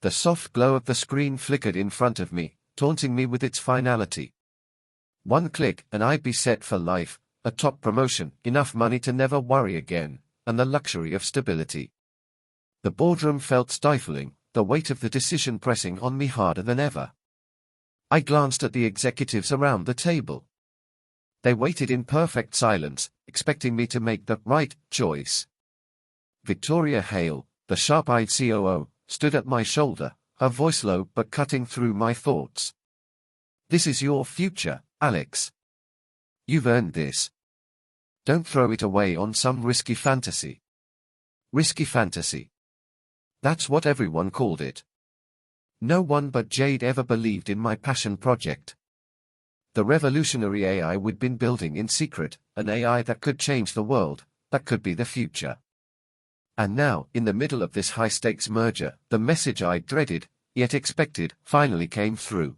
The soft glow of the screen flickered in front of me, taunting me with its finality. One click and I'd be set for life, a top promotion, enough money to never worry again, and the luxury of stability. The boardroom felt stifling, the weight of the decision pressing on me harder than ever. I glanced at the executives around the table. They waited in perfect silence, expecting me to make the right choice. Victoria Hale, the sharp-eyed COO, stood at my shoulder, her voice low but cutting through my thoughts. "This is your future, Alex. You've earned this. Don't throw it away on some risky fantasy." Risky fantasy. That's what everyone called it. No one but Jade ever believed in my passion project. The revolutionary AI we'd been building in secret, an AI that could change the world, that could be the future. And now, in the middle of this high-stakes merger, the message I dreaded, yet expected, finally came through.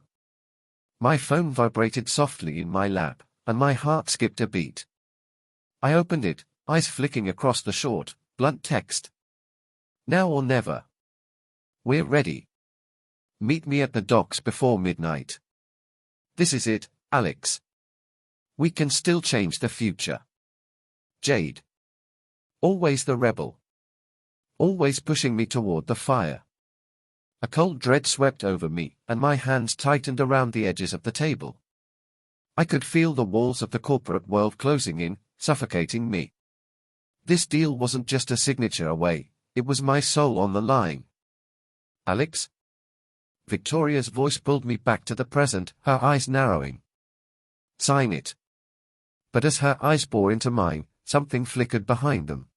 My phone vibrated softly in my lap, and my heart skipped a beat. I opened it, eyes flicking across the short, blunt text. "Now or never. We're ready. Meet me at the docks before midnight. This is it, Alex. We can still change the future." Jade. Always the rebel. Always pushing me toward the fire. A cold dread swept over me, and my hands tightened around the edges of the table. I could feel the walls of the corporate world closing in, suffocating me. This deal wasn't just a signature away, it was my soul on the line. "Alex?" Victoria's voice pulled me back to the present, her eyes narrowing. "Sign it." But as her eyes bore into mine, something flickered behind them.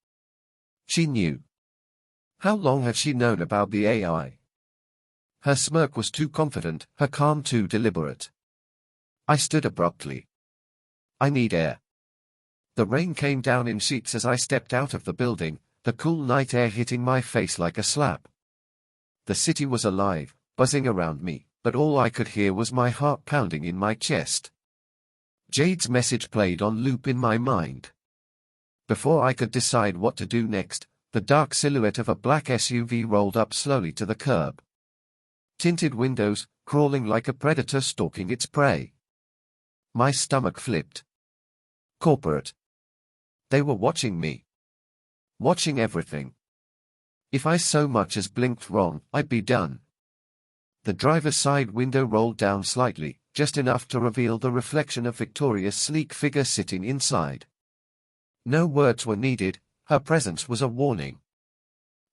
She knew. How long had she known about the AI? Her smirk was too confident, her calm too deliberate. I stood abruptly. "I need air." The rain came down in sheets as I stepped out of the building, the cool night air hitting my face like a slap. The city was alive, buzzing around me, but all I could hear was my heart pounding in my chest. Jade's message played on loop in my mind. Before I could decide what to do next, the dark silhouette of a black SUV rolled up slowly to the curb. Tinted windows, crawling like a predator stalking its prey. My stomach flipped. Corporate. They were watching me. Watching everything. If I so much as blinked wrong, I'd be done. The driver's side window rolled down slightly, just enough to reveal the reflection of Victoria's sleek figure sitting inside. No words were needed, her presence was a warning.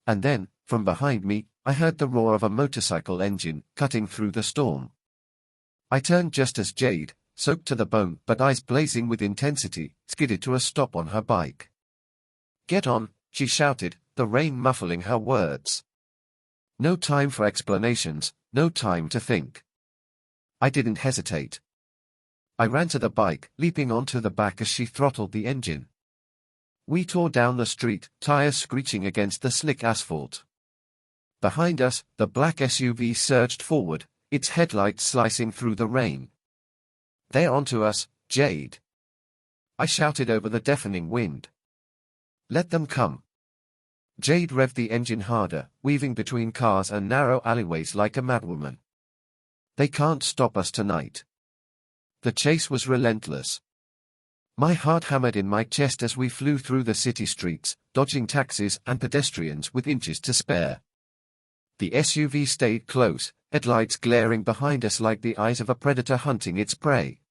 And then, from behind me, I heard the roar of a motorcycle engine, cutting through the storm. I turned just as Jade, soaked to the bone but eyes blazing with intensity, skidded to a stop on her bike. "Get on," she shouted, the rain muffling her words. No time for explanations, no time to think. I didn't hesitate. I ran to the bike, leaping onto the back as she throttled the engine. We tore down the street, tires screeching against the slick asphalt. Behind us, the black SUV surged forward, its headlights slicing through the rain. "They're onto us, Jade!" I shouted over the deafening wind. "Let them come." Jade revved the engine harder, weaving between cars and narrow alleyways like a madwoman. "They can't stop us tonight." The chase was relentless. My heart hammered in my chest as we flew through the city streets, dodging taxis and pedestrians with inches to spare. The SUV stayed close, headlights glaring behind us like the eyes of a predator hunting its prey.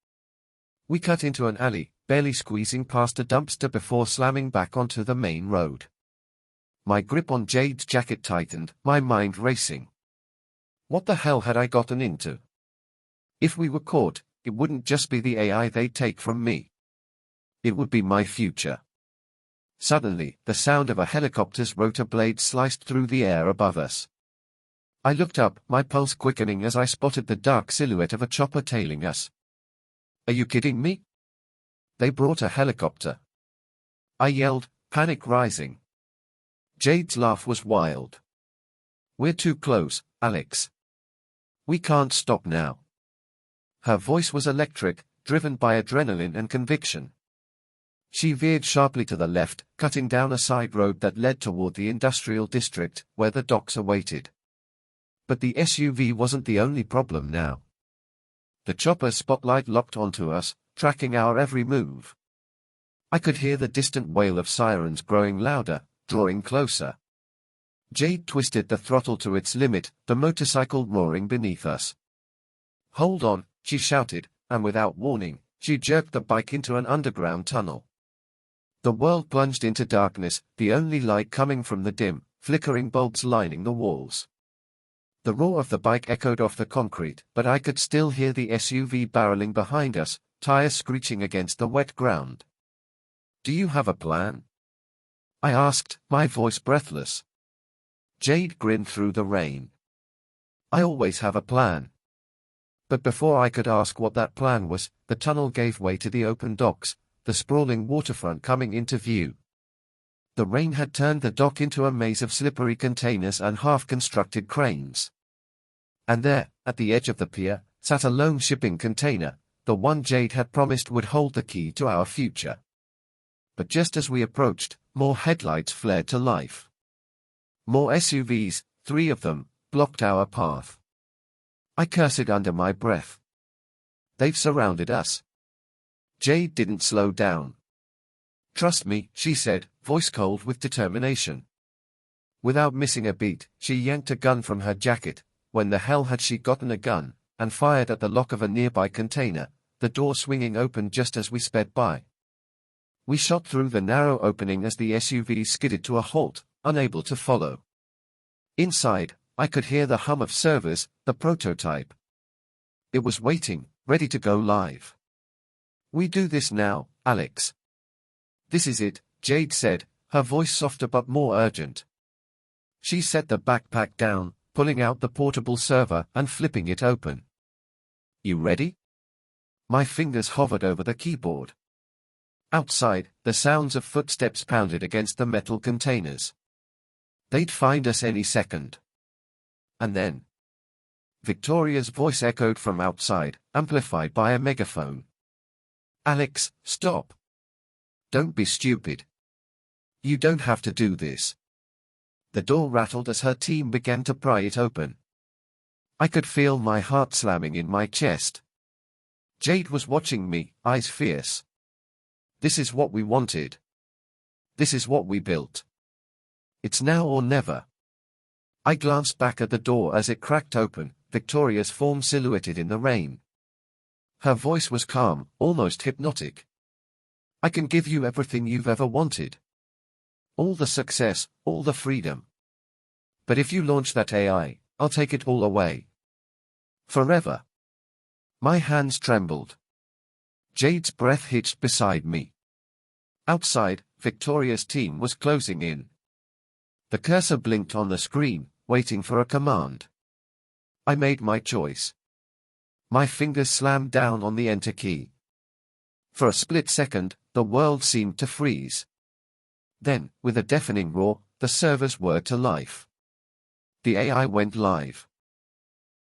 We cut into an alley, barely squeezing past a dumpster before slamming back onto the main road. My grip on Jade's jacket tightened, my mind racing. What the hell had I gotten into? If we were caught, it wouldn't just be the AI they'd take from me. It would be my future. Suddenly, the sound of a helicopter's rotor blade sliced through the air above us. I looked up, my pulse quickening as I spotted the dark silhouette of a chopper tailing us. "Are you kidding me?" "They brought a helicopter!" I yelled, panic rising. Jade's laugh was wild. "We're too close, Alex. We can't stop now." Her voice was electric, driven by adrenaline and conviction. She veered sharply to the left, cutting down a side road that led toward the industrial district, where the docks awaited. But the SUV wasn't the only problem now. The chopper's spotlight locked onto us, tracking our every move. I could hear the distant wail of sirens growing louder, drawing closer. Jade twisted the throttle to its limit, the motorcycle roaring beneath us. "Hold on," she shouted, and without warning, she jerked the bike into an underground tunnel. The world plunged into darkness, the only light coming from the dim, flickering bulbs lining the walls. The roar of the bike echoed off the concrete, but I could still hear the SUV barreling behind us, tires screeching against the wet ground. "Do you have a plan?" I asked, my voice breathless. Jade grinned through the rain. "I always have a plan." But before I could ask what that plan was, the tunnel gave way to the open docks, the sprawling waterfront coming into view. The rain had turned the dock into a maze of slippery containers and half-constructed cranes. And there, at the edge of the pier, sat a lone shipping container, the one Jade had promised would hold the key to our future. But just as we approached, more headlights flared to life. More SUVs, 3 of them, blocked our path. I cursed under my breath. "They've surrounded us." Jade didn't slow down. "Trust me," she said, voice cold with determination. Without missing a beat, she yanked a gun from her jacket. When the hell had she gotten a gun, and fired at the lock of a nearby container, the door swinging open just as we sped by. We shot through the narrow opening as the SUV skidded to a halt, unable to follow. Inside, I could hear the hum of servers, the prototype. It was waiting, ready to go live. "We do this now, Alex." "This is it," Jade said, her voice softer but more urgent. She set the backpack down, pulling out the portable server and flipping it open. "You ready?" My fingers hovered over the keyboard. Outside, the sounds of footsteps pounded against the metal containers. They'd find us any second. And then Victoria's voice echoed from outside, amplified by a megaphone. "Alex, stop. Don't be stupid. You don't have to do this." The door rattled as her team began to pry it open. I could feel my heart slamming in my chest. Jade was watching me, eyes fierce. "This is what we wanted. This is what we built. It's now or never." I glanced back at the door as it cracked open, Victoria's form silhouetted in the rain. Her voice was calm, almost hypnotic. "I can give you everything you've ever wanted. All the success, all the freedom. But if you launch that AI, I'll take it all away. Forever." My hands trembled. Jade's breath hitched beside me. Outside, Victoria's team was closing in. The cursor blinked on the screen, waiting for a command. I made my choice. My fingers slammed down on the enter key. For a split second, the world seemed to freeze. Then, with a deafening roar, the servers whirred to life. The AI went live.